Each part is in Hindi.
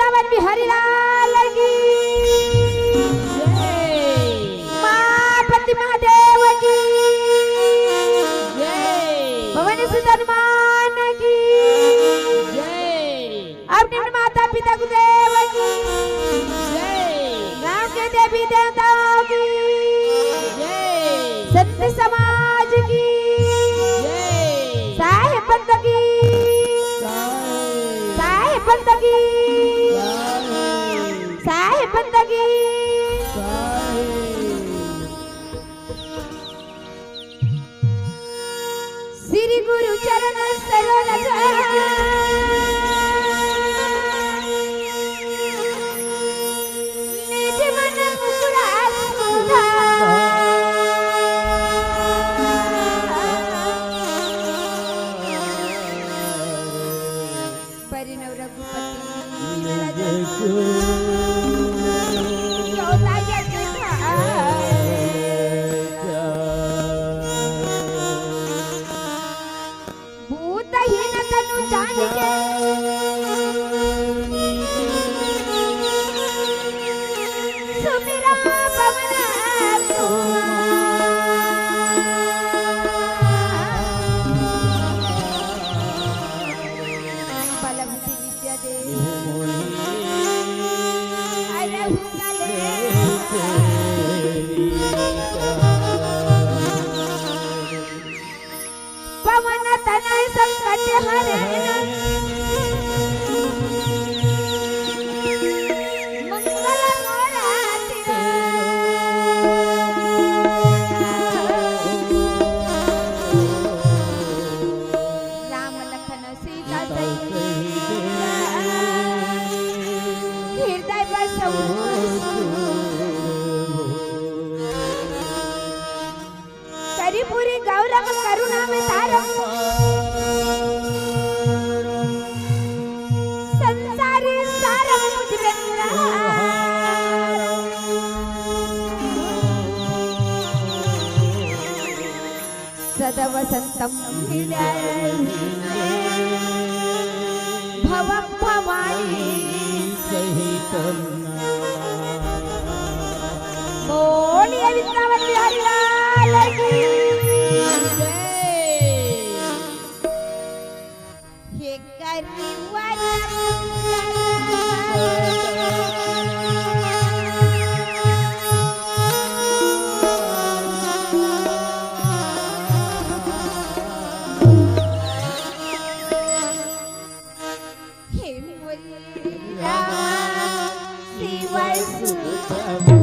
वृंदावन बिहारी लाल की माँ पति महादेव की भवानी सुंदर मान की अपने माता पिता गुरुदेव की गांव के देवी देवताओं की संत समाज की साहेब बंदगी साहेब बंदगी श्री गुरु चरण सरोज निज मन मुकुरा सुधा परिणव रघुपति भूतहीन तनु जानिके सुमिरा पवन बलवती विद्या दे पवन तनय संकट हरण मंगल मूर्ति राम लखन सीता हृदय बसऊ करिपुरी गौरव करुणा में तारम संसारी सारम मुझ बेंद्रा सदा वसंतम हृदय भवम भवानी सहितम बोलिए वृंदावन बिहारी लाल की ये करिवार हे बोलिया शिवाय सुतम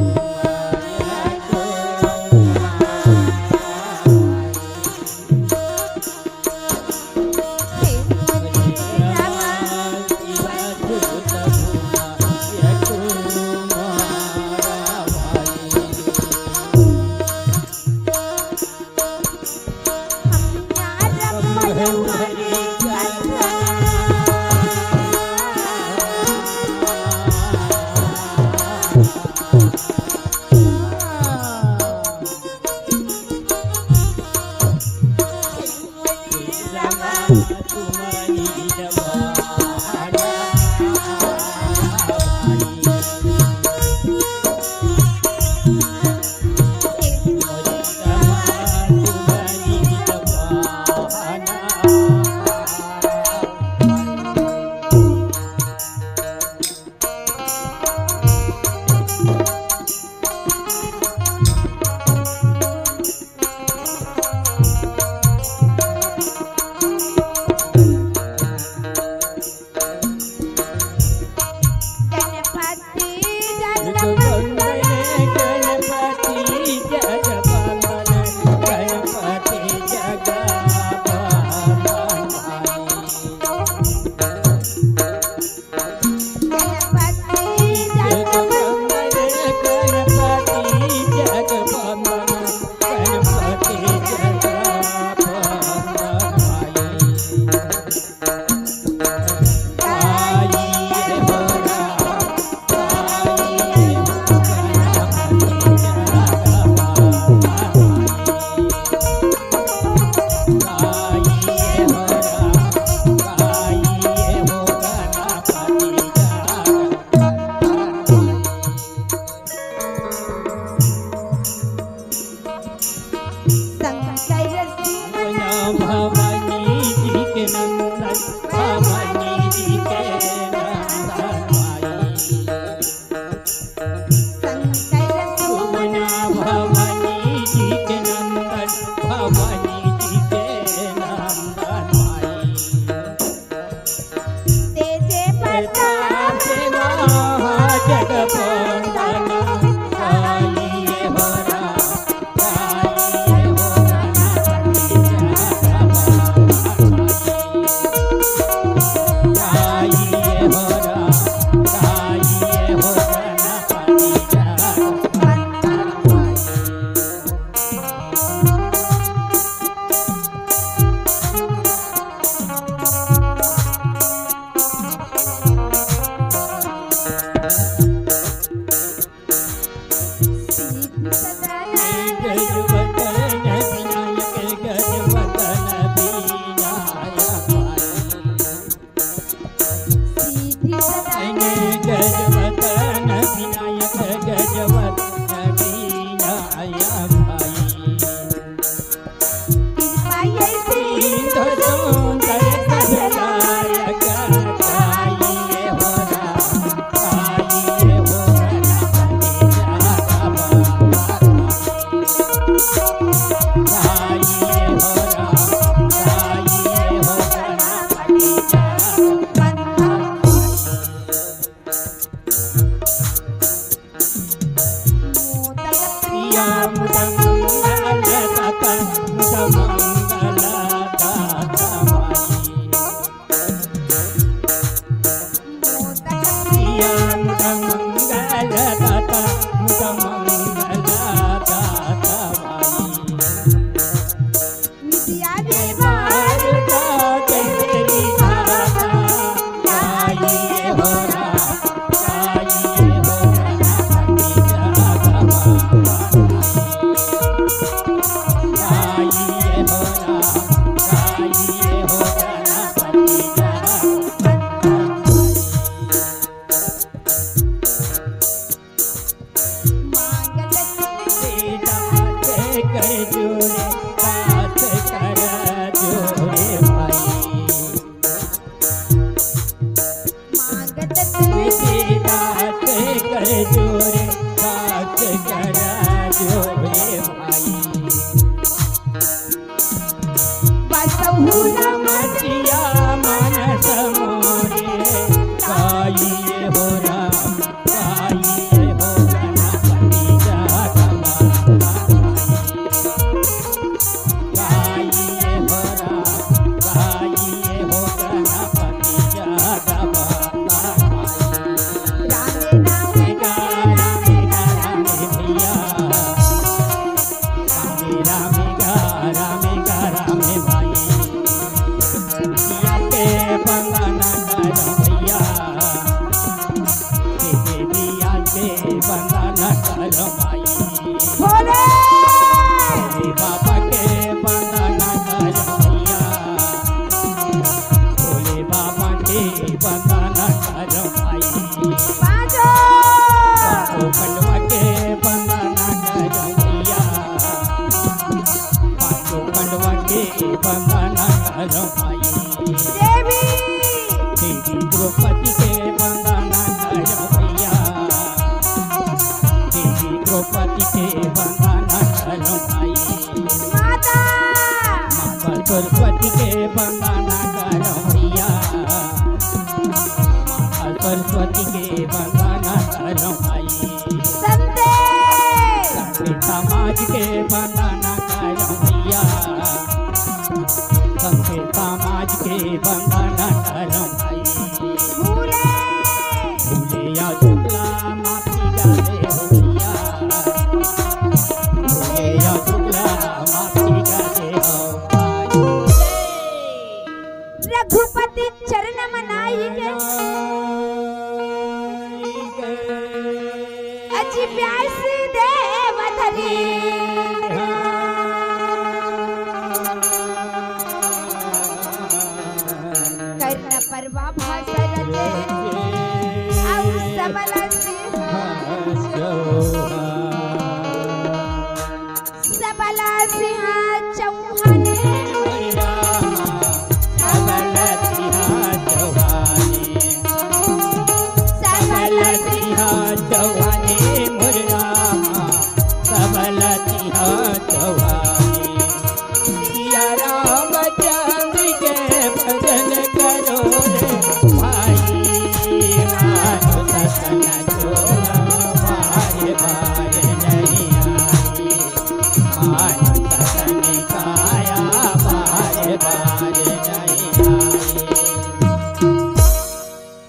करमाई भोले बाबा के बंदना करमैया भोले बाबा के बंदना करमाई बाजो पाँचों खंडवा के बंदना करमैया पाँचों खंडवा के बंदना करमाई देवी देवी द्रौपदी के बंदना करमैया देवी द्रौपदी के बंदना करमाई माता माता सरस्वती के बंदना करमैया माता सरस्वती के बंदना करमाई संते संत समाज के बंदना करमैया संत समाज के बंदना करमाई भूले भूलिया शुक्ला माफी गाले होइया भूलिया शुक्ला माफी गाले हो रघुपति चरण मनाई के अजी प्यास देव धरी कर्ण परवा भाषा रचे और सबल सबल सिंह चौहान सबल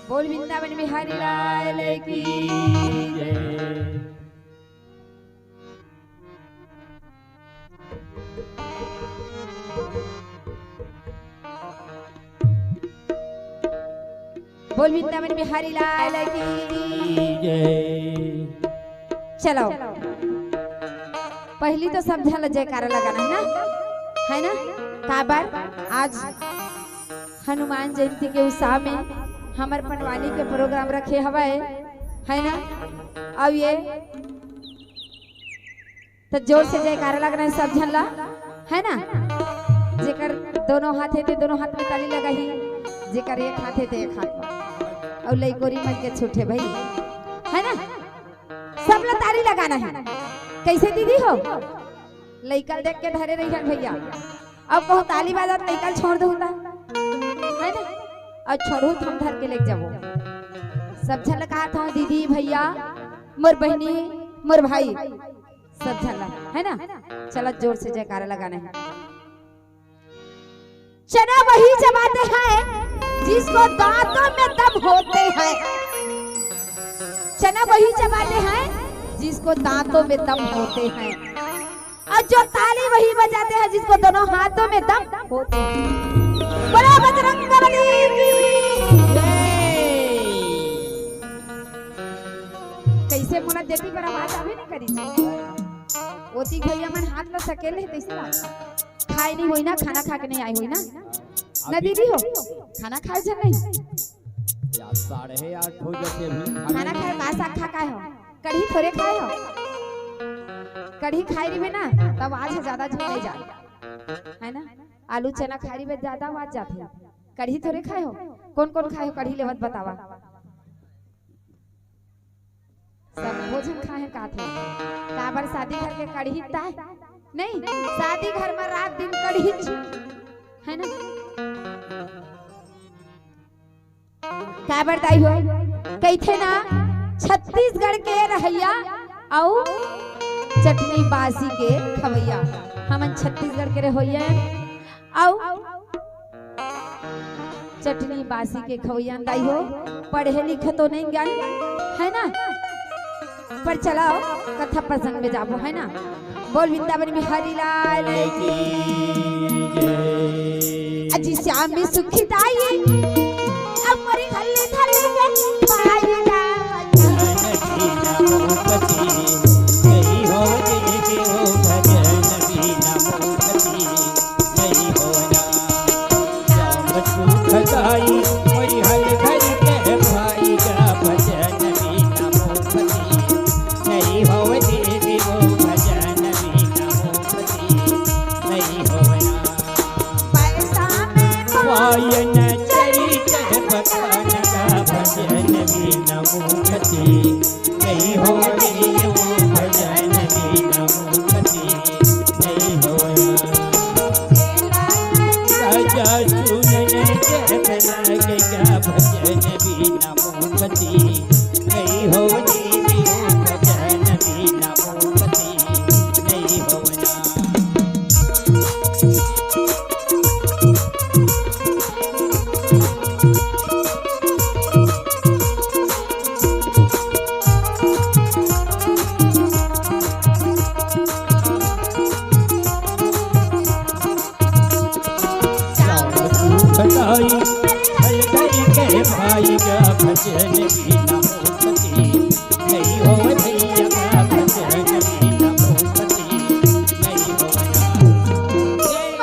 बोल वृंदावन बिहारी लाल की बोल वृंदावन बिहारी लाल की चलो पहली तो सब झल जयकारा लगाना है ना काबर आज हनुमान जयंती के उत्साह में हमर पनवानी के प्रोग्राम रखे हवाए है ना। अब ये तो जोर से जयकारा लगना है सब झल्ला है ना। जेकर दोनों हाथ है तो दोनों हाथ में ताली लगाई, जेकर एक हाथ है तो एक हाथ में, और लइकोरी मन के छूटे भाई है ना। सब ला ताली लगाना है। कैसे दीदी हो लइकल देख के धरे रही भैया। अब कहो ताली बाजा लइकल छोड़ दो है ना, और छोड़ू थम धर के ले जाओ। सब झल कहा था दीदी भैया मोर बहनी मोर भाई सब झल है ना। चलो जोर से जयकारा लगाना है। चना वही चबाते हैं जिसको दांतों में दम होते हैं। चना वही चबाते हैं जिसको दांतों में दम होते हैं, और जो ताली वही बजाते हैं जिसको दोनों हाथों में दम होते हैं। बोलो बजरंगबली की कैसे मोला देती पर आवाज आवे नहीं करी ओती भैया मन हाथ ला सकेले कैसे खाए नहीं होई ना, खाना खा के नहीं आई होई ना दीदी हो खाना खाए जन नहीं या 8:30 हो जैसे भी खाना खाए का साग खा हो कढ़ी थोड़े खाए हो। कढ़ी खाई रही ना तब आज ज्यादा झूठ नहीं जाए है ना। आलू चना खाई में ज्यादा आवाज जाती है। कढ़ी थोड़े खाए हो। कौन कौन खाए हो कढ़ी लेवत बतावा। सब भोजन खाए का थे काबर शादी घर के कढ़ी ताय नहीं, शादी घर में रात दिन कढ़ी है ना। काबर ताई हो कही थे ना छत्तीसगढ़ के रहैया और चटनी बासी के खवैया। हमन छत्तीसगढ़ के रहोइया और चटनी बासी के खवैया दाई हो। पढ़े लिखे तो नहीं ज्ञान है ना, पर चलाओ कथा प्रसंग में जाबो है ना। बोल वृंदावन में हरि लाल की अजी श्याम में सुखी दाई अब मरी खल्ले थल्ले के पाई जा भाई हल गई के भाई का भजन भी न हो सके नहीं हो भैया का भजन भी न हो सके नहीं हो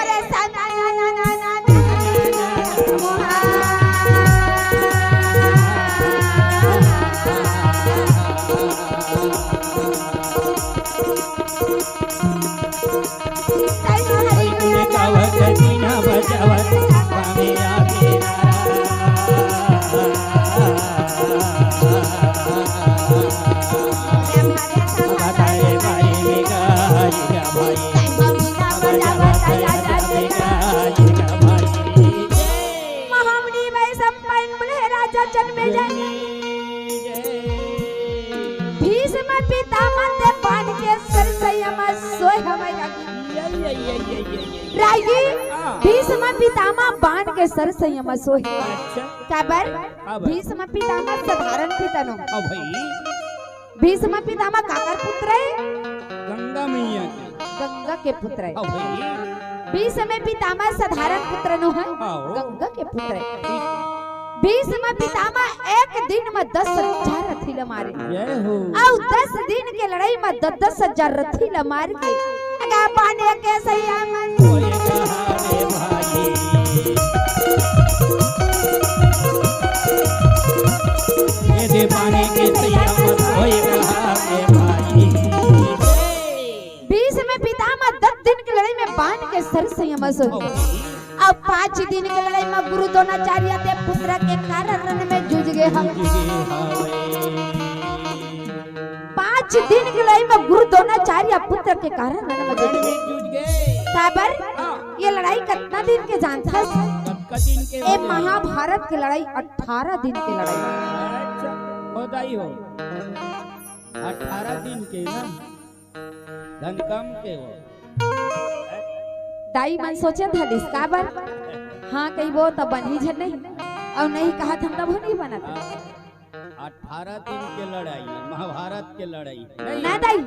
अरे सा ना ना ना ना ना बजावत पावे आगे बताए भाई में गाएगा भाई महामनी में संपन्न बुले राजा जन्मे जय भीष्म पितामह ते पान के सर संयम सोय हमारा राजी भीष्म पितामह बाण के सर संयम सोहे काबर भीष्म पितामह साधारण पिता नो भाई भीष्म पितामह काकर पुत्र है गंगा मैया के गंगा के पुत्र है भाई भीष्म पितामह साधारण पुत्र नो है गंगा के पुत्र है भीष्म पितामह एक दिन में 10,000 रथी ल मारे जय हो और 10 दिन के लड़ाई में 10,000 रथी ल मार के अगा पाने के संयम कोई कहावे भाई ये दे पानी के संयम कोई कहावे भाई भीष्म पितामह 10 दिन की लड़ाई में बाण के सर संयम सो अब 5 दिन की लड़ाई में गुरु द्रोणाचार्य के पुत्र के कारण रण में जूझ गए हम 5 दिन की लड़ाई में गुरु द्रोणाचार्य पुत्र के कारण रण में जूझ गए काबर ये लड़ाई कितना दिन के जानता ये महाभारत की लड़ाई 18 दिन की लड़ाई होता ही हो 18 दिन के ना धन कम के हो दाई मन सोचे था इसका बार हाँ कहीं वो तब बनी झर नहीं और नहीं कहा था तब नहीं बना था 18 दिन के लड़ाई महाभारत के लड़ाई ना दाई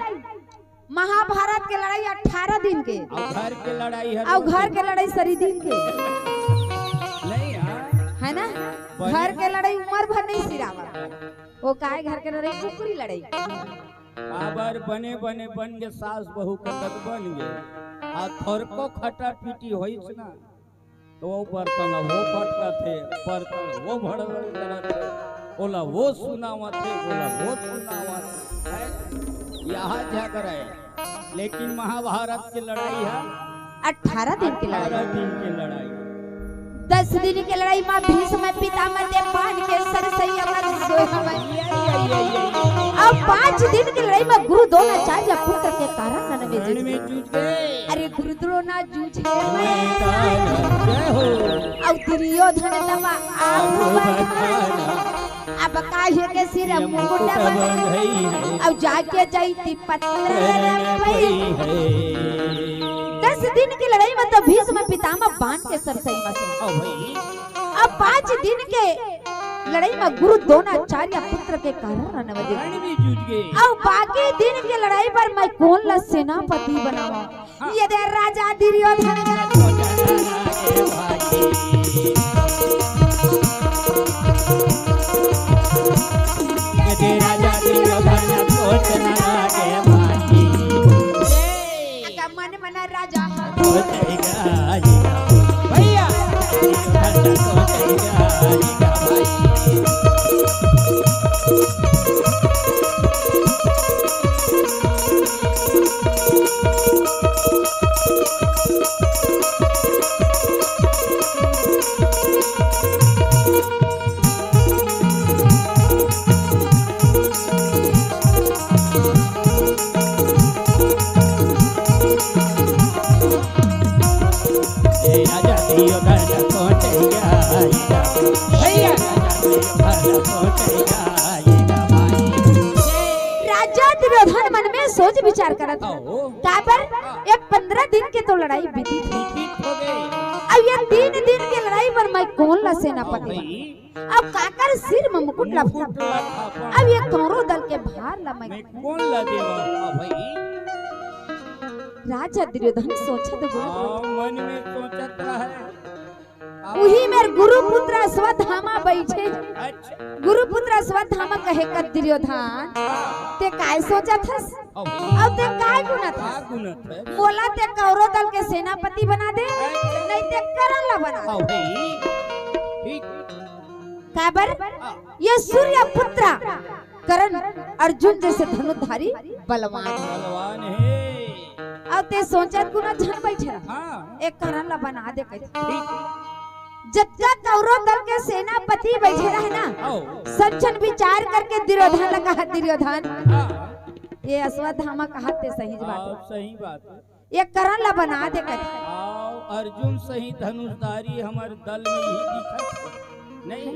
महाभारत के लड़ाई 18 दिन के और घर के लड़ाई है और घर के लड़ाई सरी दिन के नहीं है ना घर के लड़ाई उम्र भर नहीं सिरावा वो काय घर के लड़ाई कुकरी लड़ाई आबर बने बने बन के सास बहू कतक बन गए आ थरको खटा पीटी होइस ना तो वो बर्तन वो फटका थे बर्तन वो भड़बड़ करत ओला वो सुनावा थे ओला वो सुनावा थे यहाँ झगड़ा है लेकिन महाभारत की लड़ाई है 18 दिन की लड़ाई 18 दिन की लड़ाई 10 दिन की लड़ाई में भीष्म पितामह ने बाण के सर संयम अब 5 दिन की लड़ाई में गुरु द्रोणाचार्य पुत्र के कारण रण में जूझ गए अरे गुरु द्रोणा जूझे जय हो अब दुर्योधन तब अब काहे के सिर मुकुट अब जाके जाईती पत्र 10 दिन की लड़ाई में तो भीष्म पितामह बाण के सर संयम अब 5 दिन के लड़ाई में गुरु द्रोणाचार्य पुत्र के कारण रण में जूझ गए अब बाकी दिन की लड़ाई पर मैं कौन ला सेनापति बनाऊं ये दे राजा दुर्योधन राजा दुर्योधन सोचना के भाई मन मना राजा सोचेगा भैया सोचेगा भाई राजा दुर्योधन मन में सोच विचार करत काबर ये 15 दिन के तो लड़ाई बीती थी अब ये 3 दिन की लड़ाई पर मैं कौन ला सेनापति अब काकर सिर में मुकुट लफड़ा अब ये कौरव दल के भार ला मैं कौन ला देवा भाई राजा दुर्योधन सोचत मन में सोचत है उही मेर गुरुपुत्र अश्वत्थामा बैठे। अच्छा गुरुपुत्र अश्वत्थामा कहे कर दुर्योधन ते काय सोचा थस और ते काय गुना का थस गुणत है बोला ते कौरव दल के सेनापति बना दे नहीं ते करण ला बना आओ दे। भाई ठीक काबर ये सूर्य पुत्र करण अर्जुन जैसे धनुधारी बलवान है। बलवान है अब ते सोचत गुना झन बैठे रहा हाँ एक करण ला बना दे कह ठीक जत्ता कौरव दल के सेनापति बैठे रहे ना आओ सज्जन विचार करके दुर्योधन लगा दुर्योधन हाँ ये अश्वत्थामा कहा ते सही बात आओ है सही बात है ये करण ला बना दे कह आओ अर्जुन सही धनुषधारी हमारे दल में ही दिखत नहीं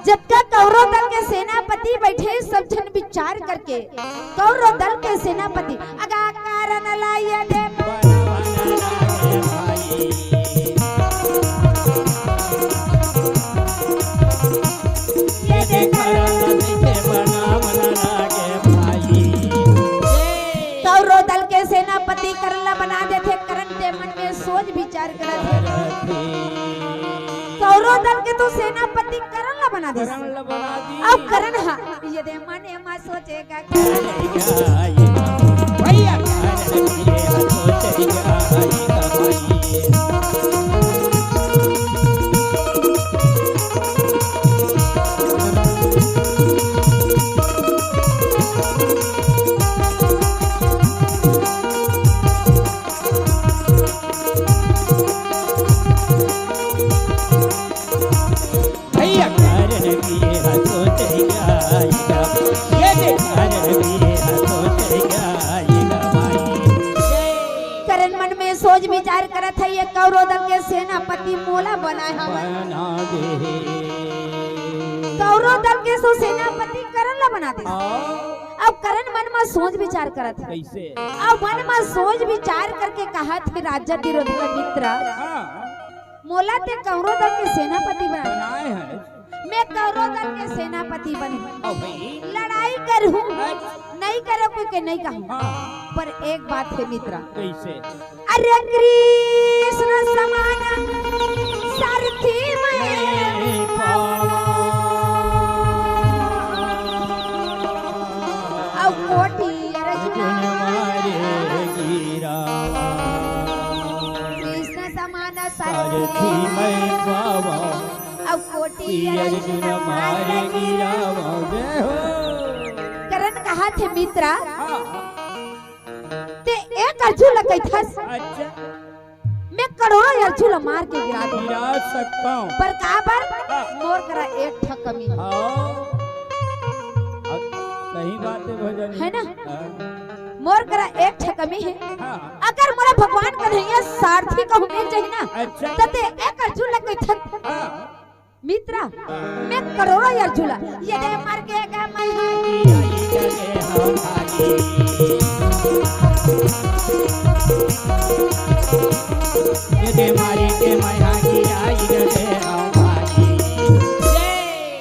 जबकि कौरव दल के सेनापति बैठे सब जन विचार करके कौरव दल के सेनापति अगा कारण लाय दे ये दे कौरव दल के सेनापति करण बना दे थे करण के मन में सोच विचार करत थे कौरव दल के तो सेनापति करण ला बना दे अब करण हा ये दे मने मा सोचेगा भैया करण मन में सोच विचार करत है ये कौरव दल के सेनापति मोला बनाए हवन बना दे कौरव दल के सो सेनापति करण ला बना दे आओ अब करण मन में सोच विचार करत है कैसे अब मन में सोच विचार करके कहा थे राजा दुर्योधन मित्र हाँ मोला ते कौरव दल के सेनापति बना बनाए हैं मैं कौरव दल के सेनापति बने आओ भाई लड़ाई करूं नहीं करे कोई के नहीं कहूं हाँ पर एक बात है मित्र कैसे अरे कृष्ण समान सारथी में अब कोटि अर्जुन कृष्ण समान सारथी अब कोटि अर्जुन करण कहा थे मित्रा ते एक अर्जुन ल कैथस अच्छा मैं करोड़ों अर्जुन ल मार के गिरा दूं गिरा सकता हूँ पर काबर मोर करा एक ठा कमी है सही बात है भजन है ना मोर करा एक ठा कमी है हाँ अगर मोरा भगवान कन्हैया सारथी कहूं मिल जाए ना अच्छा तो ते एक अर्जुन ल कैथस हाँ मित्रा मैं करोड़ों अर्जुन ल ये दे मार के का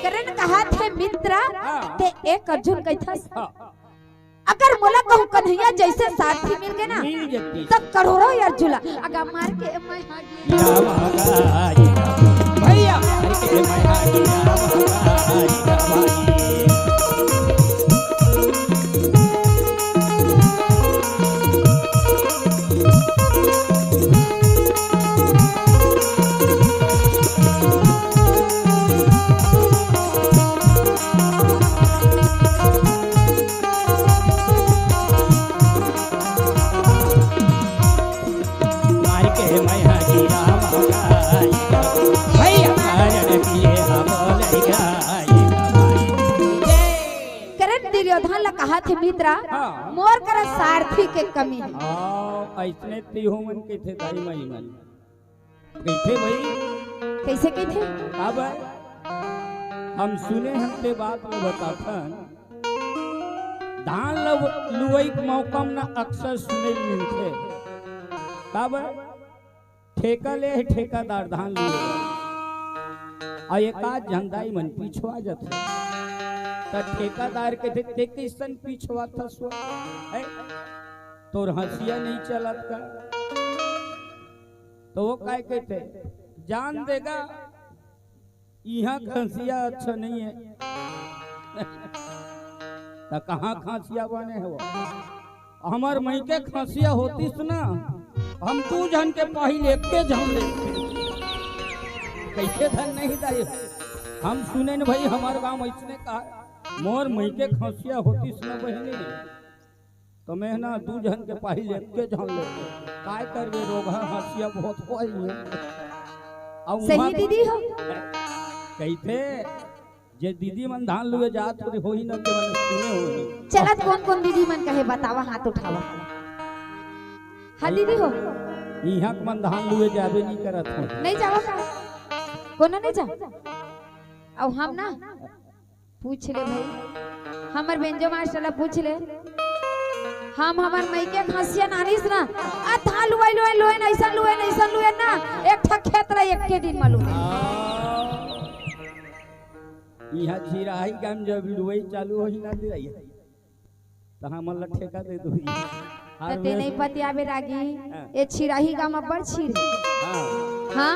करण कहा थे मित्रा ते एक अर्जुन कैथस अगर मोला कहूं कन्हैया जैसे सारथी मिल गए ना मिल जाती तब करोड़ों अर्जुन अगर मार के मैं भैया करण दुर्योधन ला कहा थे मित्रा हाँ। मोर कर सारथी के कमी है ऐसने तिहो मन के थे दाई माई मन कैथे भाई कैसे कैथे अब हम सुने हमते बात में बताथन धान लुवई के मौका में ना अक्सर सुने मिलते कब ठेका ले है ठेकादार धान लुए आ एक आध झंडाई मन पिछवा जाते त ठेकादार के थे किसन पिछवा था सो तोर हंसिया नहीं चलत का तो वो काय कहते जान देगा यहाँ खांसिया अच्छा नहीं है तो कहाँ खांसिया बने है वो हमार मई के खांसिया होती ना हम तू जन के पहले के जन लेते कैसे धन नहीं दाई हम सुने न भाई हमारे गांव ऐसने कहा मोर मई के खांसिया होती ना बहनी तो मैं ना दू जन के पहले के जन लेते काय करबे रोग हंसिया बहुत हो सही दीदी हो कैथे जे दीदी मन धान लुए जात होई न के मन सुने होई चलत कौन कौन दीदी मन कहे बतावा हाथ उठावा हाँ दीदी हो इहाँ के मन धान लुए जाबे नहीं करत हो नहीं जावा का कोना नहीं जा अब हम ना पूछ ले भाई हमर बेंजो मास्टर ला पूछ ले हम हमार मई के खांसिया नानीस ना आ था लुआई लुआई लुआई ऐसा लुए ना एक ठक खेत रहा एक के दिन मालूम यहाँ छिराही काम जब लुआई चालू होई ना दे रही तो हम ला ठेका दे दो ते नहीं पतिया बेरागी ए छिराही का मब्बर छिर हां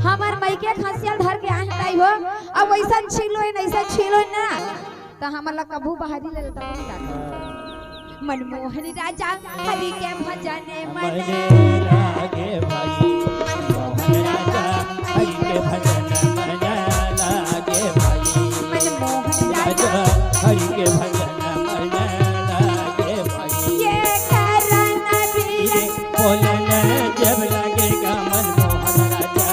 हमार मई के खांसिया धर के आन ताई हो अब वैसा छिलो ना तो हमर ला कबू बहारी ले लेता मनमोहन राजा हरि के भजने मन लागे भाई मनमोहन राजा हरि के भजन मन लागे भाई मनमोहन राजा हरि के भजन मन लागे भाई ये करना भी बोलन जब लगेगा मनमोहन राजा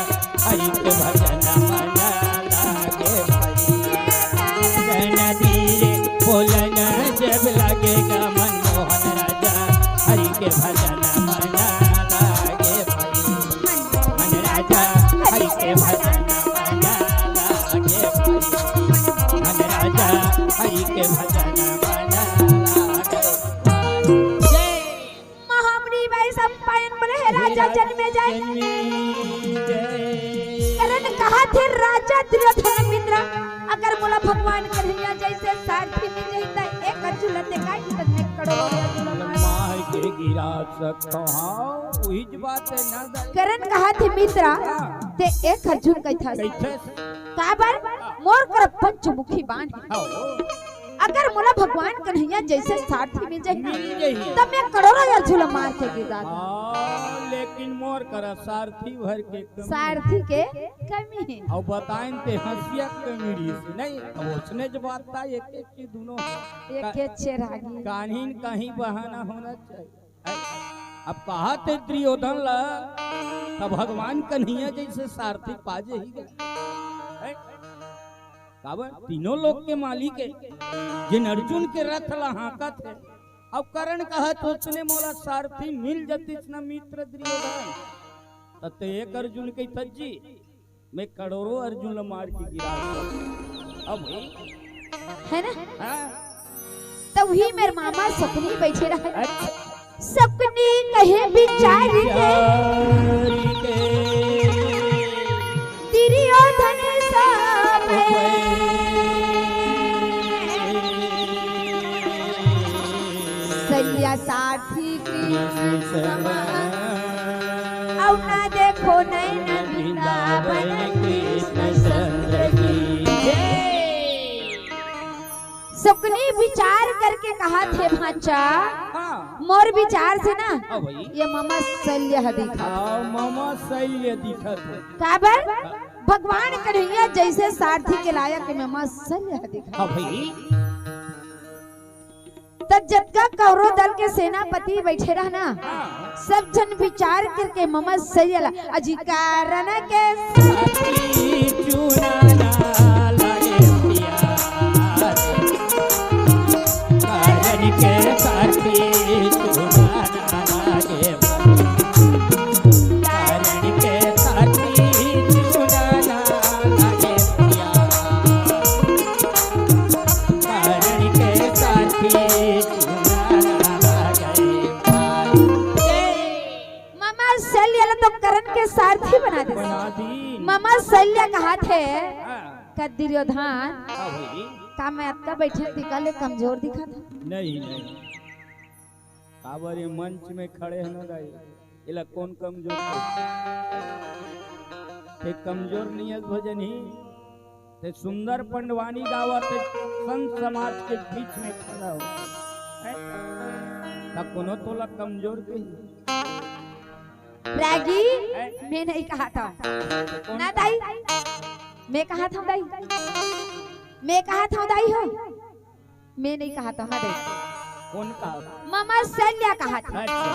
हरि के भजन मन लागे भाई नदी बोलन जब लगेगा मनमोहन राजा हरि के भजन मन लागे भाई मन राजा हरि के भजन मन लागे भाई मन राजा हरि के भजन मन लागे जय महामणी भाई संपायन बोले है राजा जन्मे जाए करण कहा थे राजा दुर्योधन मित्र अगर मोला भगवान कन्हैया जैसे सारथी मिल जाता एक अचुलते का कितने करोड़ मार के गिरा सकता हां वही बात है ना करण कहा थे मित्र ते एक अर्जुन कैथा कैसे काबर मोर कर पंचमुखी बाण अगर मोला भगवान कन्हैया जैसे सारथी मिल जाए तब मैं करोड़ों अर्जुन मार के गिरा लेकिन मोर कर सारथी भर के सारथी के कमी है और बताएं ते हंसिया कमीड़ी से नहीं अब उसने जो बात था एक एक की दोनों एक के चेरागी कान्हीन कहीं बहाना होना चाहिए अब कहा थे दुर्योधन ला तब भगवान कन्हैया जैसे सारथी पाजे ही गए काबर तीनों लोग के मालिक है जिन अर्जुन के रथ ला हाका थे अब करण कहा तो उसने मोला सारथी मिल जाती इतना मित्र दुर्योधन तब एक अर्जुन के तज्जी मैं करोड़ों अर्जुन ला मार के गिरा अब है ना हाँ? तब ही मेरे मामा सपनी बैठे रहे सपनी कहे विचार के दुर्योधन सैया साथी की अब ना देखो नैन वृंदावन कृष्ण चंद्र की सपनी विचार करके कहा थे भाचा मोर विचार से ना ये मामा शैल्य दिखा मामा शैल्य दिखा काबर भगवान कन्हैया जैसे सारथी के लायक मामा शैल्य दिखा भाई तब जब कौरव दल के सेनापति बैठे रहना सब जन विचार करके मामा शैल्य अजी कारण के सारथी बना दे मामा शैल्य कहा थे दुर्योधन का मैं आपका बैठे दिखाले कमजोर दिखा था नहीं काबर ये मंच में खड़े हैं ना इला कौन कमजोर ते कमजोर नियत भजन ही ते सुंदर पंडवानी गावत संत समाज के बीच में खड़ा हो ता कोनो तोला कमजोर कही रागी मैं नहीं कहा था ना दाई, मैं कहा था दाई, मैं कहा था दाई हो, मैं नहीं कहा था दाई। कौन कहा? मामा शैल्या कहा था। अच्छा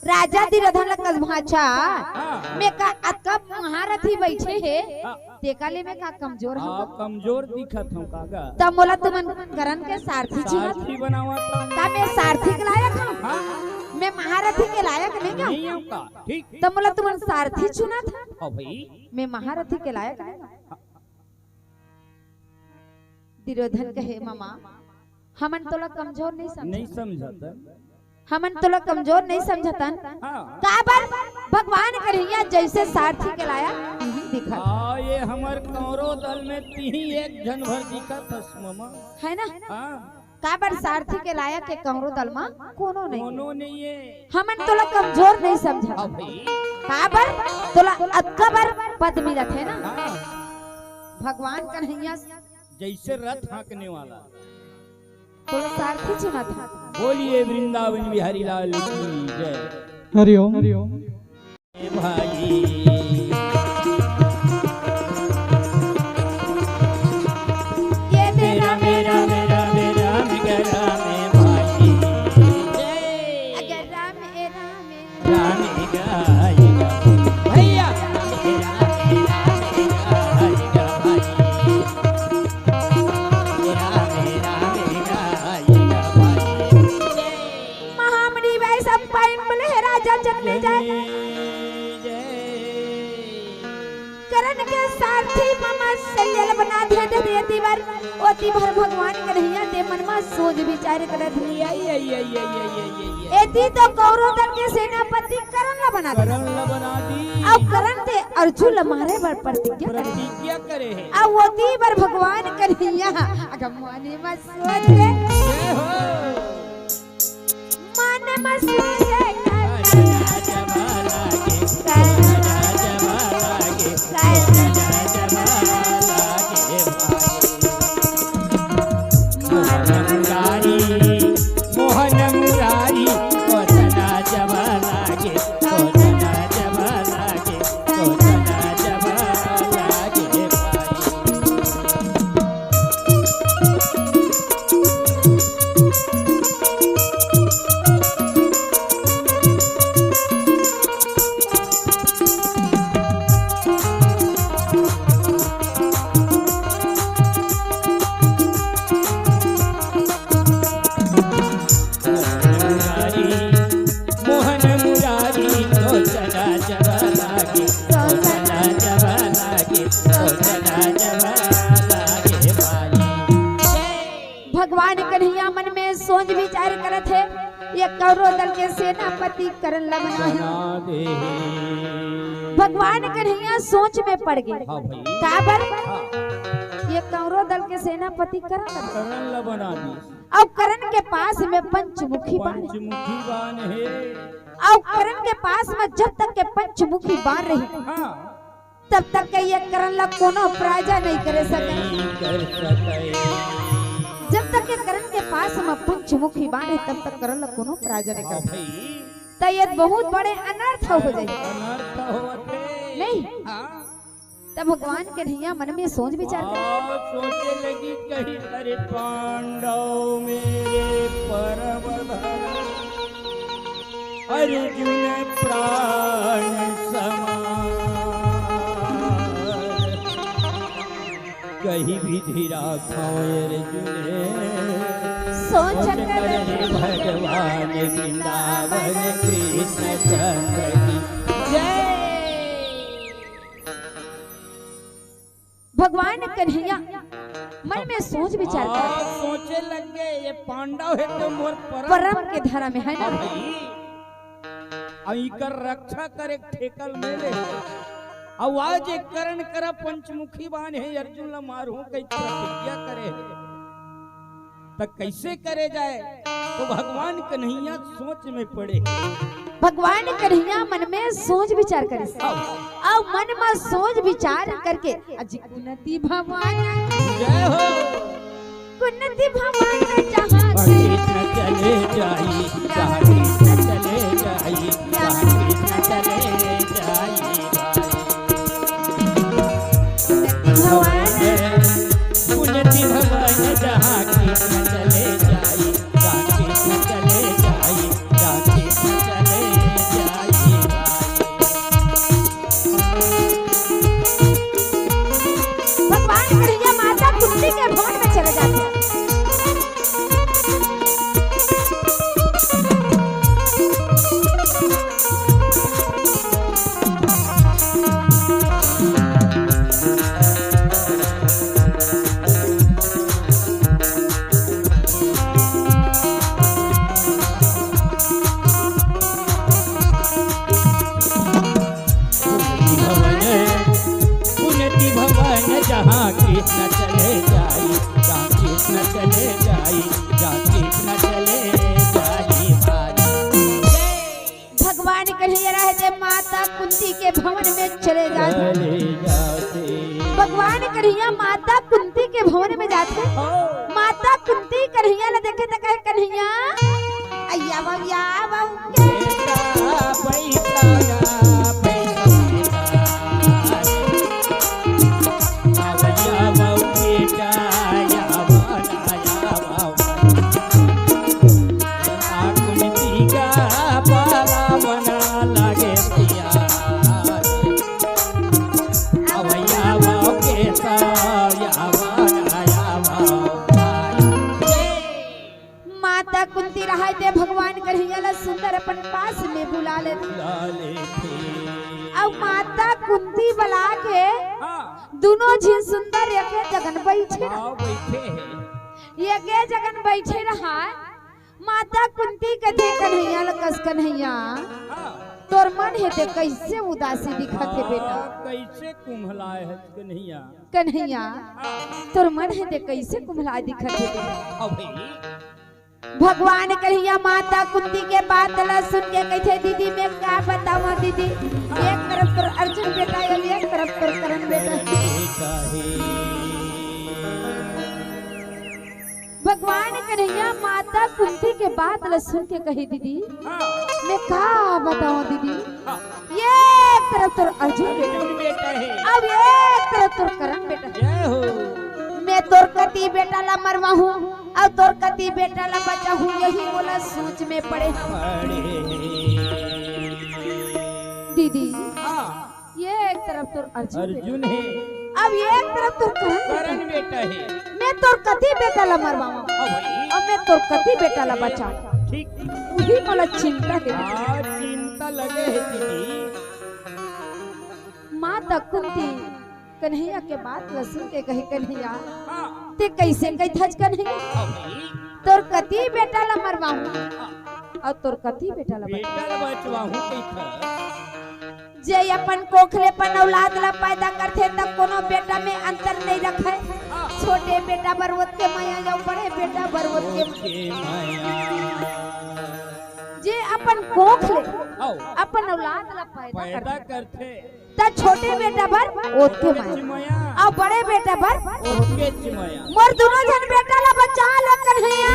राजा धीरधन लकस भाचा हाँ। मैं का अकब महारथी बैठे है तेकाले में का कमजोर हो कमजोर दिखत हूं कागा तब मोला तुमन करण के सारथी चुना सारथी बनावा का मैं सारथी के लायक हूं हां मैं महारथी के लायक नहीं हूं नहीं हूं का ठीक तब मोला तुमन सारथी चुना था हां भाई मैं महारथी के लायक नहीं दुर्योधन कहे मामा हमन तोला कमजोर नहीं समझता हमन तोला कमजोर नहीं समझतन हां काबर भगवान कन्हैया जैसे सारथी के लाया दिखा हां ये हमर कौरो दल में तीही एक जन भर दिखत हस मामा है ना हां काबर सारथी के लायक के कौरो दल में कोनो नहीं है हमन तोला कमजोर नहीं समझता हां भाई काबर तोला अकबर पद मिलत है ना हां भगवान कन्हैया जैसे रथ हाँकने वाला तोला सारथी चुना था बोलिए वृंदावन बिहारी लाल की जय हरिओम भाई ये मेरा मेरा मेरा मेरा मेरा में भाई जय अगर राम ए राम राम गाएगा भैया मेरा मेरा गाएगा भाई मेरा मेरा गाएगा भाई महामणि वै सब पाइन बोले राजा चले जाए करण के सारथी मामा सैयल बना दे दीवार ओती भर भगवान कन्हैया दे मन में सोच विचार करत एती तो कौरव दल के सेनापति करण ला बना दे अब करण ते अर्जुन ला मारे बर प्रतिज्ञा करे है अब ओती भर भगवान कन्हैया अगम माने में सोच ले मन में सोच भगवान कन्हैया मन में सोच विचार करत है ये कौरव दल के सेनापति करण ला बना है भगवान कन्हैया सोच में पड़ गए काबर ये कौरव दल के सेनापति करण ला बना दी अब करण के पास में पंचमुखी बाण है अब करण के पास में जब तक के पंचमुखी बाण रही तब तक के ये करण ला कोनो पराजय नहीं करे सके जब तक के करण के पास में पंचमुखी बाण है तब तक करण ला कोनो पराजय नहीं कर तो ये बहुत बड़े अनर्थ हो जाए नहीं तब भगवान कन्हैया मन में सोच विचार सोचे लगी कहीं अरे पांडव मेरे परम अर्जुन प्राण समान कहीं विधि राखो अर्जुन सोच कर भगवान वृंदावन कृष्ण चंद्र की जय भगवान कन्हैया मन में सोच विचार कर सोचे लग गए ये पांडव है तो मोर परम के धारा में है ना कर रक्षा करे ठेकल मेले आवाज एक करण करा पंचमुखी बाण है अर्जुन ला मारू कई प्रतिज्ञा करे तो कैसे करे जाए तो भगवान कन्हैया सोच में पड़े। भगवान कन्हैया मन में सोच विचार करे और मन में सोच विचार करके अजी कुन्नति भगवान जय हो कुन्नति भगवान जहाँ कृष्ण चले जाई जहाँ कृष्ण चले जाई जहाँ कृष्ण चले जाई कुन्नति भगवान जहाँ कृष्ण चले जाई जहाँ कृष्ण चले जाई जहाँ कृष्ण चले जाई भगवान कन्हैया माता कुंती के भवन में चले जाते हैं। जहाँ कृष्ण चले जाई जहाँ कृष्ण चले जाई जहाँ कृष्ण चले जाई भगवान कन्हैया रहते माता कुंती के भवन में चले जाते। भगवान कन्हैया माता कुंती के भवन में जाते। माता कुंती कन्हैया ने देखे तो कहे कन्हैया अय्या बबिया माता कुंती रहते भगवान कन्हैया सुंदर अपन पास में बुला ले अब माता कुंती बुला के दोनों झी सुंदर एके जगन बैठे एके जगन बैठे रहा। माता कुंती के दे कन्हैया लकस कन्हैया तोर मन है ते कैसे उदासी दिखत है बेटा कैसे कुम्हलाए है कन्हैया कन्हैया तोर मन है ते कैसे कुम्हलाए दिखत है बेटा। भगवान कन्हैया माता कुंती के बात ला सुन के कहते दीदी मैं क्या बताऊं दीदी एक तरफ तो अर्जुन बेटा है एक तरफ तो करण बेटा। भगवान कन्हैया माता कुंती के बात ला सुन के कही दीदी मैं क्या बताऊं दीदी एक तरफ तो अर्जुन बेटा है अब एक तरफ तो करण बेटा। मैं तोर कती बेटा ला मरवा हूँ और तोर कती बेटा ला बचा हूँ यही बोला सोच में पड़े दीदी ये एक तरफ तो अर्जुन है अब ये एक तरफ तो करण बेटा है। मैं तोर कती बेटा ला मरवा हूँ और मैं तोर कती बेटा ला बचा ठीक वही बोला चिंता है चिंता लगे है दीदी। माता कुंती कन्हैया के बात ला सुन के कही कन्हैया ते कैसे कही थज कन्हैया तोर कती बेटा ला मरवाऊं और तोर कती बेटा ला बचवाहूं जे अपन कोखले पर औलाद ला पैदा करथे तब कोनो बेटा में अंतर नहीं रखे छोटे बेटा बरवत के माया या बड़े बेटा बरवत के माया जे अपन कोखले अपन औलाद ला पैदा करथे ता छोटे बेटा बर ओके माया और बड़े बेटा बर ओके चिमाया मोर दोनों जन बेटा ला बचा ले कन्हैया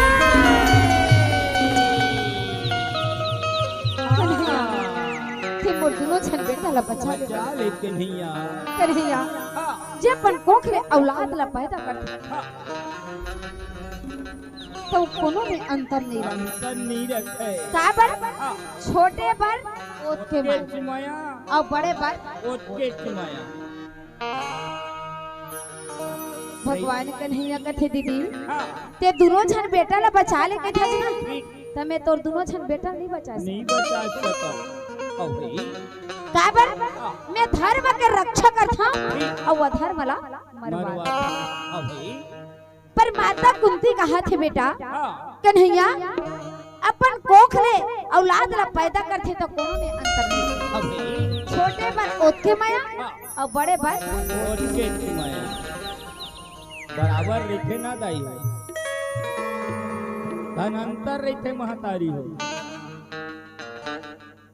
के मोर दोनों जन बेटा ला बचा ले कन्हैया कन्हैया जे अपन कोखले औलाद ला पैदा करथे तो कोनो में अंतर नहीं रखे का बर छोटे बर ओके चिमाया और बड़े बर ओके चिमाया। भगवान कन्हैया कथे दीदी ते दोनों जन बेटा ला बचा ले के थज ना त मैं तोर दोनों जन बेटा नहीं बचा सका का बर मैं धर्म के रक्षा करथा और अधर्म ला मरवा पर माता कुंती कहा थे बेटा कन्हैया अपन कोखले औलाद ला पैदा करथे तो कोनो में अंतर नहीं छोटे पर ओके माया और बड़े पर ओके माया बराबर लिखे ना दाई धन अंतर रहते महतारी हो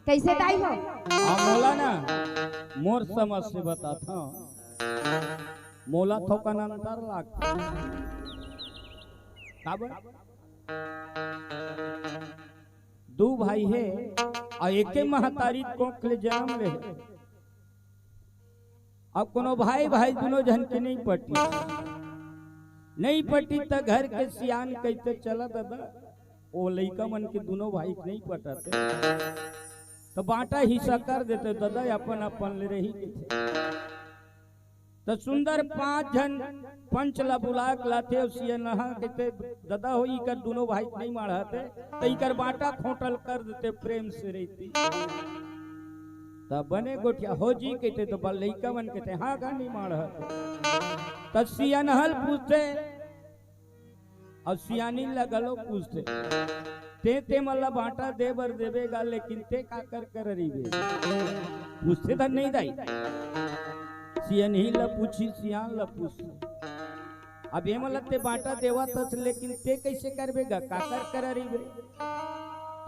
कैसे दाई हो मोला ना मोर समझ से बताता मोला थोकन अंतर लागता काबर दो भाई है और एके महतारी कोख ले जन्म ले अब कोनो भाई भाई दोनों जन के नहीं पटी तो घर के सियान कैसे चला दादा वो लइका मन के दोनों भाई नहीं पटाते तो बांटा हिस्सा कर देते दादा अपन अपन ले रही के थे तो सुंदर 5 जन पंच ला बुला के लाते उसिया नहा कहते दादा हो इकर दोनों भाई नहीं मारते तो इकर बांटा खोटल कर देते प्रेम से रहती तब बने गोठिया हो जी कहते तो बल लइका मन कहते हाँ गा नहीं मारते तब सिया नहल पूछते और सियानी लगलो पूछते ते मल्ला बांटा दे बर देवेगा लेकिन ते का कर रहीबे पूछते तो नहीं दाई सियान ही ला पूछी सियान ला पूछी अब ये मल्ला ते बांटा देवा तस लेकिन ते कैसे करबेगा का कर रहीबे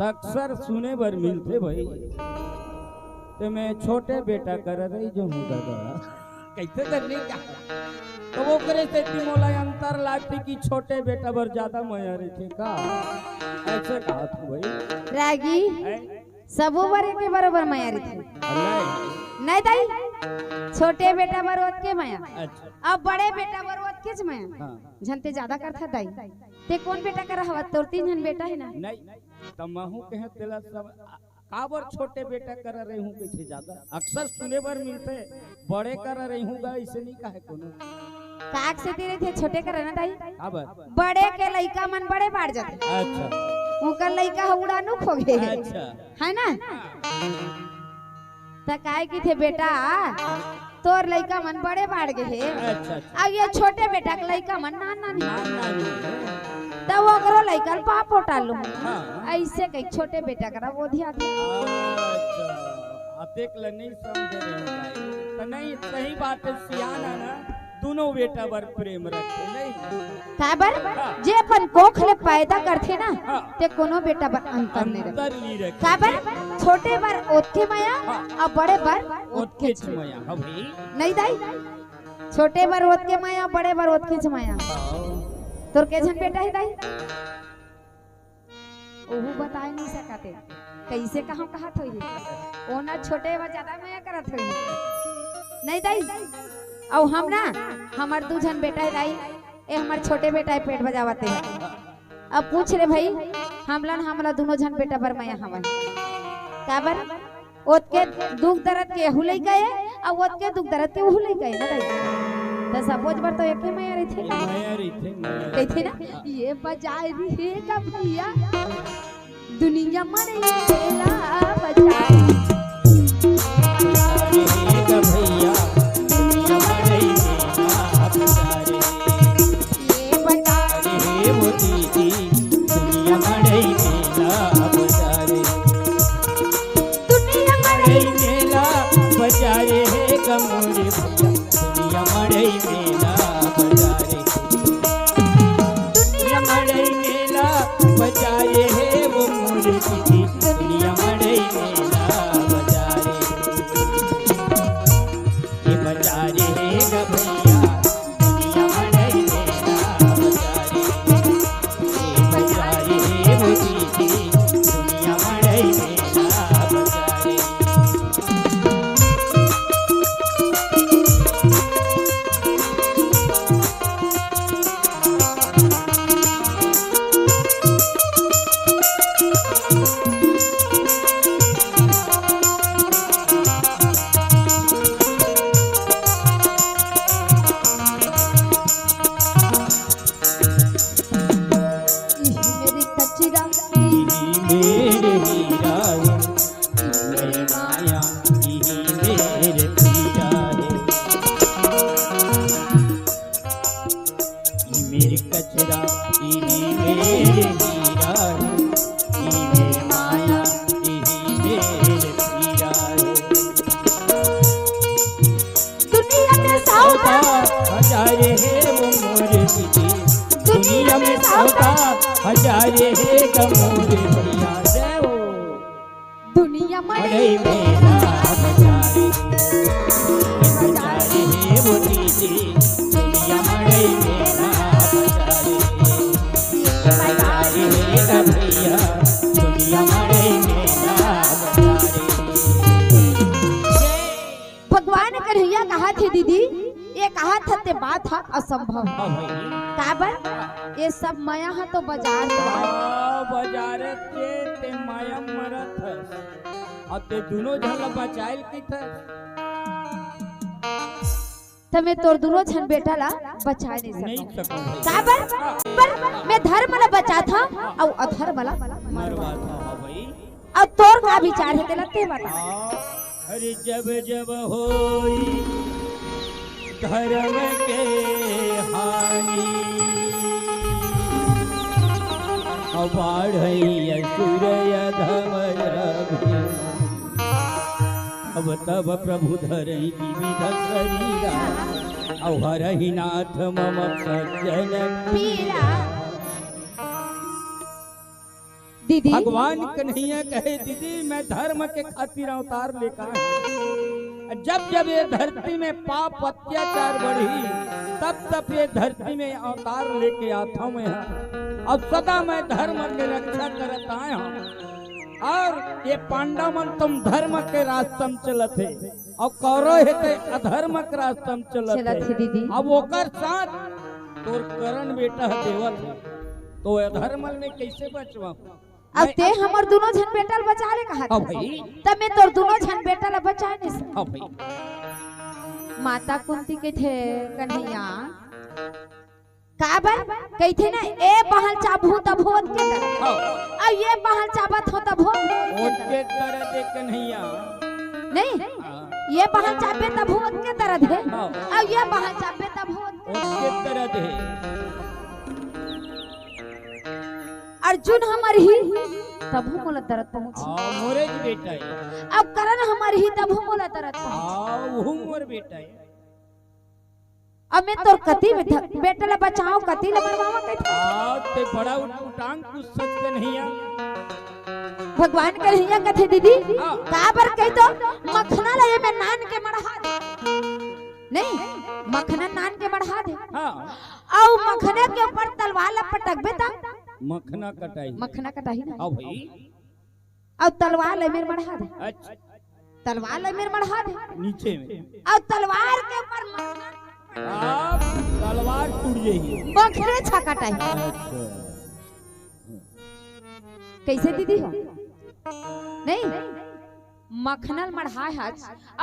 अक्सर सुने बर मिलते भाई तो मैं छोटे बेटा कर रही जो हूँ दादा कैसे करने का तो वो करे थे मोला अंतर लागती कि छोटे बेटा बर ज्यादा मया रहे का ऐसे कहा तू भाई रागी सबो बरे के बराबर माया रही नहीं दाई छोटे बेटा बर ओत के माया अच्छा अब बड़े बेटा बर ओत के माया हाँ। झनते ज्यादा करता दाई ते कौन बेटा कर हवा तोर 3 जन बेटा है ना नहीं तमहू कहे तेला सब काबर छोटे बेटा कर रही हूँ कैसे ज्यादा अक्सर सुने बर मिलते बड़े कर रही हूँ ऐसे नहीं कहे कोनो काक से तेरे थे छोटे कर ना दाई काबर बड़े के लइका मन बड़े बाढ़ जाते अच्छा उनका लइका उड़ा नु खो गए अच्छा है ना त काय की थे बेटा तोर लइका मन बड़े बाढ़ गए अच्छा अब ये छोटे बेटा के लइका मन नान तब वो करो लइका पाप उठालू हाँ। ऐसे कई छोटे बेटा करा वो ध्यान अच्छा अब देख ले नहीं समझ रहे हो भाई तो नहीं सही बात है सियाना ना दोनों बेटा बर प्रेम रखते नहीं काबर हाँ। जे अपन कोख ले पैदा करथे ना हाँ। ते कोनो बेटा बर अंतर नहीं रखे अंतर नहीं रखे काबर छोटे बर ओतके माया हाँ। और बड़े बर ओतके छमया हाँ भाई नहीं दाई छोटे बर ओतके माया बड़े बर ओतके छमाया तोर के झन बेटा है दाई ओहू बता नहीं सकते कैसे कहां कहत होई ओना छोटे व ज्यादा माया करत होई नहीं दाई औ हम ना हमार 2 जन बेटा है दाई ए हमार छोटे बेटा है पेट बजावते हैं अब पूछ रे भाई हमला दोनों जन बेटा बर माया हवा काबर ओत के दुख दर्द के हुलई गए और ओत के दुख दर्द के हुलई गए ना दाई तो सपोज बर तो एके माया रही थे माया रही कहते ना ये बजाए रही का भैया दुनिया मरे तेरा बजाए भैया दुनिया मरे ये बजा रे वो दीदी दुनिया मरे दुनिया मरे मेला बजारे गमोरे भैया दुनिया मरे मेला बजारे दुनिया मरे मेला बजारे है वो मोरे दीदी दुनिया मरे मेला बजारे ये बजारे ग भैया दुनिया मरे मेला बजारे ये बजारे वो दीदी दुनिया मरे मेला बजारे मेरी कचरा मेरे हीरा है मेरे माया मेरे पीरा है मेरे कचरा मेरे हीरा है मेरे माया मेरे पीरा है दुनिया में सौदा हजारे है वो मोरे दीदी दुनिया में सौदा हजारे हे गमोरे भैया जय हो दुनिया मड़ई मड़ई मेला हजारे हजारे हे वो दीदी दुनिया मड़ई मेला हजारे हजारे हे भैया दुनिया मड़ई मेला हजारे भगवान कन्हैया कहा थे दीदी, ये कहा था ते बात है असंभव हाँ भाई काबर ये सब माया है तो बाजार बाजारे ते माया मरत है और ते दोनों झल बचाइल की थे तमे तोर दोनों झन बेटा ला बचा नहीं नहीं सको सको काबर पर मैं धर्म ला बचा था और अधर्म ला मरवा था भाई और तोर का विचार है तेला ते बता। अरे जब जब होई धर्म के हानि अबाढ़ सूर्य धमर अब तब प्रभु धरई विविध शरीरा अवहरहि नाथ मम सज्जन पीरा दीदी भगवान कन्हैया कहे दीदी मैं धर्म के खातिर अवतार लेकर आया। जब जब ये धरती में पाप अत्याचार बढ़ी तब तब ये धरती में अवतार लेके आता हूँ यहाँ। अब सदा मैं धर्म के रक्षा करत आया हूँ और ये पांडव मन तुम धर्म के रास्ते में चलत है और कौरव है ते अधर्म के रास्ते में चलत चलत है दीदी। अब ओकर साथ तोर करण बेटा देवत है तो अधर्म में कैसे बचवा। अब ते हमर दोनों झन बेटा ला बचा ले कहा हाँ भाई तब मैं तोर दोनों झन बेटा ला बचा नहीं सको। हाँ भाई माता कुंती के थे कन्हैया काबर कही थे ना ए बहल चाबू तब होत के तरह हाँ अब ये बहल चाबत हो तब होत के तरह दे कन्हैया नहीं हाँ, ये बहल चाबे तब होत के तरह दे हाँ। अब ये बहल चाबे तब होत के तरह दे अर्जुन हमार ही तब हो मोला तरत पहुंची मोरे की बेटा है अब करण हमार ही तब हो मोला तरत पहुंची वो मोर बेटा है अब मैं तोर कति में बेटा ला बचाओ कति ला मरवावा कहते ते बड़ा उटांग कुछ सच के नहीं है भगवान कन्हैया कथे दीदी हाँ। काबर कह तो मखना ला ये मैं नान के मढ़ा दे नहीं मखना नान के मढ़ा दे हाँ और मखने के ऊपर तलवार ला पटकबे ता मखना कटाई मखना कटाही ना हाँ भाई और तलवार ले मेर मढ़ा दे अच्छा तलवार ले मेर मढ़ा दे नीचे में और तलवार के ऊपर मखना आप तलवार टूट जाएगी मखने छकटाही अच्छा कैसे दीदी हो नहीं मखनल मढ़ा है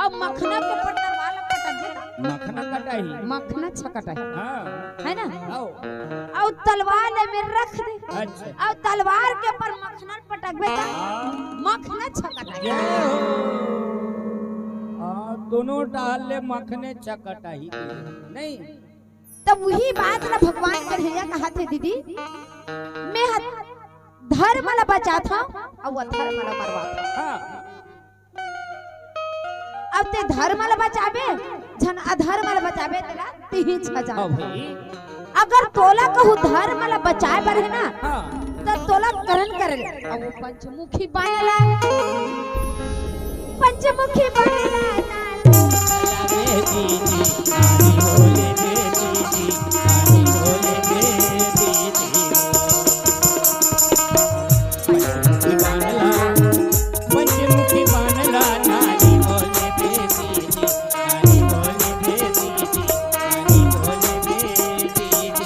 अब मखना के ऊपर तलवार ला पटक दे मखना कटाई मखना छकटाही हाँ है ना आओ और तलवार ले मेर रख दे अच्छा और तलवार के ऊपर मखना पटकबे ता मखना छकटाही जय हो दोनों डाल ले मखने चकटाही नहीं तब वही बात ला भगवान कन्हैया कहा थे दीदी मैं धर्म ला बचा था और अधर्म ला मरवा था हाँ अब ते धर्म ला बचाबे झन अधर्म ला बचाबे तेरा तीही छजा हाँ भाई अगर तोला कहू धर्म ला बचाए बर है ना हाँ तो तोला करण करे अब वो पंचमुखी बाणला पंचमुखी बाणला पंचमुखी बानला नारी बोले बेटी नारी बोले बेटी नारी बोले बेटी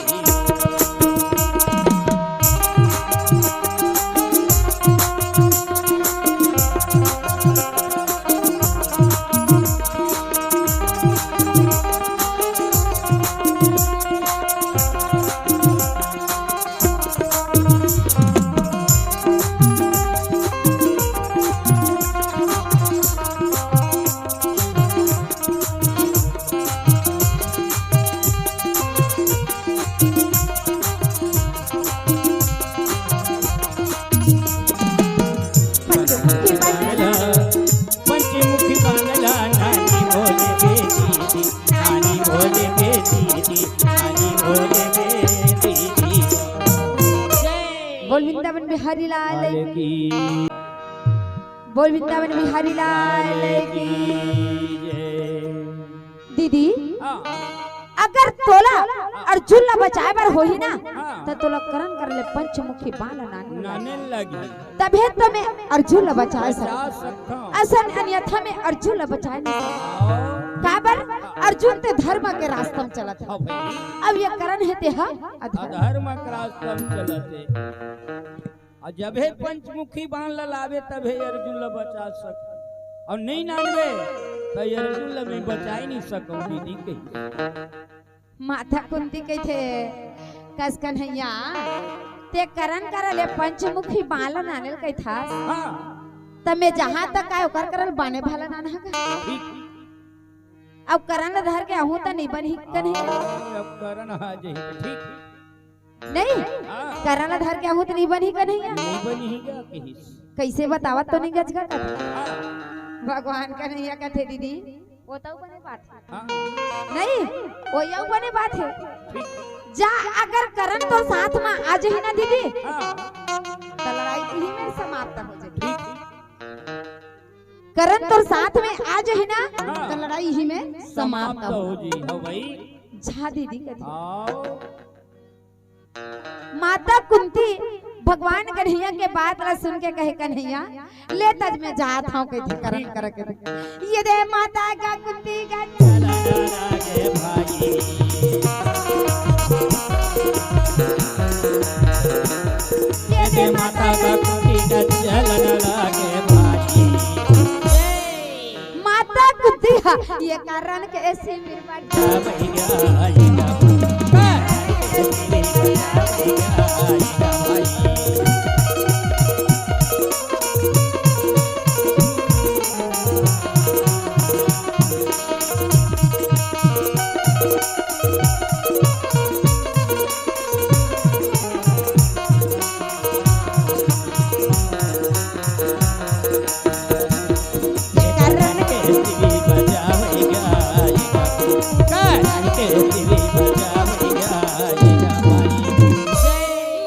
बोल वृंदावन बिहारी लाल लाल की, की, बोल वृंदावन बिहारी लाल की। जय। दीदी हाँ, अगर तोला अर्जुन ला बचाए बर होही ना हाँ। तो तोला करण कर ले पंचमुखी बाल नाने नाने लगी तबे तो मैं अर्जुन ला बचाए बचा सकता सकता हूँ। असन अन्यथा में अर्जुन ला बचाए नहीं सकता। आओ। काबर अर्जुन ते धर्म के रास्ता में चलत है, हाँ भाई, अब ये करण है ते हा अधर्म। अधर्म के रास्ता में चलते और जब है पंचमुखी बाण लावे तब है अर्जुन ला बचा सकता और नहीं नानवे तो अर्जुन ला मैं बचा ही नहीं सकूं। दीदी कही माता कुंती कहते कस कन्हैया ते करण करले पंचमुखी बाल नानेल कही था हाँ तमे जहां तक आयो कर करल बाने भाला नाना का ठीक। अब करण धर के आहू त नहीं बनी कन्हैया अब करण आ जाए ठीक। नहीं हाँ, करण धर के आहू त नहीं बनी कन्हैया नहीं बनी ही गया कहीं। कैसे बतावत तो नहीं गजगा कथा हाँ, भगवान कन्हैया कहते दीदी वो तो बने बात है हाँ, नहीं वो यू बने बात है ठीक। जा अगर करण तो साथ में आ जाही ना दीदी हाँ, तो लड़ाई यही में समाप्त हो जाएगी। ठीक। करण तो साथ में आ जाही ना हाँ। तो लड़ाई यही में समाप्त हो हो जी। हो भाई, जा दीदी कहती आओ। माता कुंती भगवान कन्हैया के बात ला सुन के कहे कन्हैया ले तज में जात हूं कहती करण कर के ये दे माता का कुंती का चला लागे भाई, ये दे माता का कुटी का चलन लागे भाई। माता कुंती हा, ये करण के ऐसे मेरे बात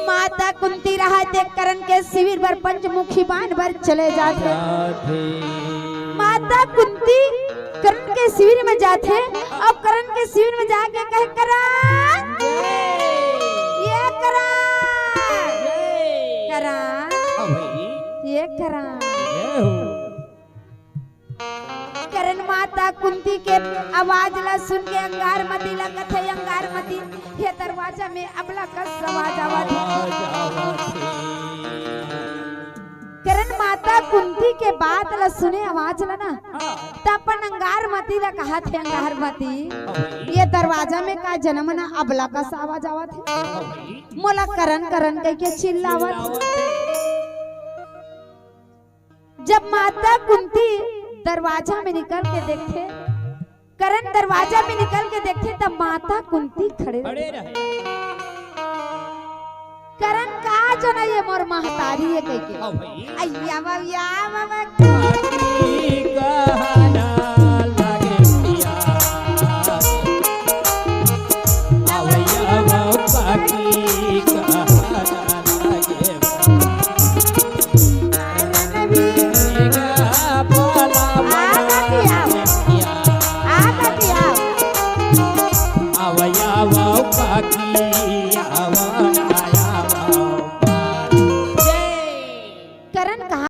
माता कुंती रहा देख करण के शिविर पर पंचमुखी बाण पर चले जाते माता कुंती करण के शिविर में जाते अब करण के शिविर में जाके कहे करण ये करण करण ये करण करण माता कुंती के आवाज ला सुन के अंगार मती लगत है अंगार मती ये दरवाजा में अबला कस आवाज आवत करण माता कुंती के बात ला सुने आवाज ला ना तपन अंगार मती ला कहा थे अंगार मती ये दरवाजा में का जन्म ना अबला कस आवाज आवत है मोला करण करण कह के चिल्लावत। जब माता कुंती दरवाजा में निकल के देखते करण दरवाजा में निकल के देखते तब माता कुंती खड़े रहे। करण का जना ये मोर महतारी है कह के हाँ भाई, अय्या बाबा